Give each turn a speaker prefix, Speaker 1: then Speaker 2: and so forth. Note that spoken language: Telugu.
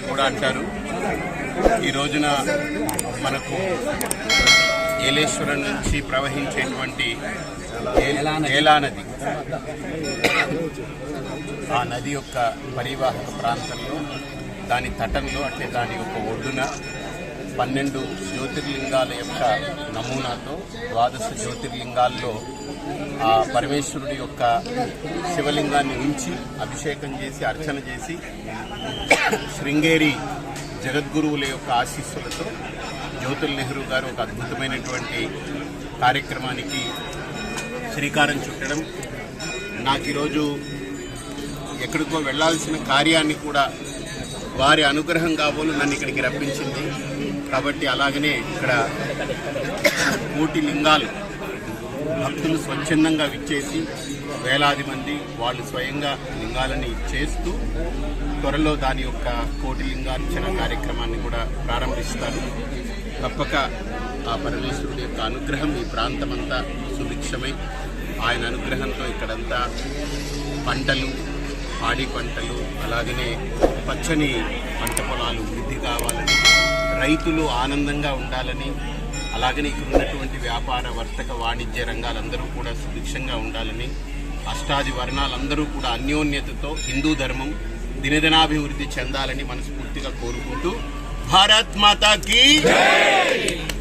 Speaker 1: కూడా అంటారు. ఈ రోజున మనకు ఏలేశ్వరం నుంచి ప్రవహించేటువంటి ఏలా నది, ఆ నది యొక్క పరివాహక ప్రాంతంలో దాని తటంలో అంటే దాని యొక్క ఒడ్డున 12 జ్యోతిర్లింగాల యొక్క నమూనాతో 12 జ్యోతిర్లింగాల్లో ఆ పరమేశ్వరుడి యొక్క శివలింగాన్ని ఉంచి అభిషేకం చేసి అర్చన చేసి శృంగేరి జగద్గురువుల యొక్క ఆశీస్సులతో జ్యోతుల్ నెహ్రూ గారు ఒక అద్భుతమైనటువంటి కార్యక్రమానికి శ్రీకారం చుట్టడం, నాకు ఈరోజు ఎక్కడికో వెళ్లాల్సిన కార్యాన్ని కూడా వారి అనుగ్రహం కాబోలు నన్ను ఇక్కడికి రప్పించింది. కాబట్టి అలాగనే ఇక్కడ కోటి లింగాలు భక్తులు స్వచ్ఛందంగా విచ్చేసి వేలాది మంది వాళ్ళు స్వయంగా లింగాలని చేస్తూ త్వరలో దాని యొక్క కోటి లింగార్చన కార్యక్రమాన్ని కూడా ప్రారంభిస్తారు. తప్పక ఆ పరమేశ్వరుడి యొక్క అనుగ్రహం ఈ ప్రాంతమంతా సుభిక్షమై ఆయన అనుగ్రహంతో ఇక్కడంతా పంటలు, పాడి పంటలు, అలాగనే పచ్చని పంట పొలాలు వృద్ధి కావాలని, రైతులు ఆనందంగా ఉండాలని, అలాగనే ఇక్కడ ఉన్నటువంటి వ్యాపార వర్తక వాణిజ్య రంగాలందరూ కూడా సుభిక్షంగా ఉండాలని, అష్టాది వర్ణాలందరూ కూడా అన్యోన్యతతో హిందూ ధర్మం దినదినాభివృద్ధి చెందాలని మనస్ఫూర్తిగా కోరుకుంటూ భారత్ మాతా కీ జై.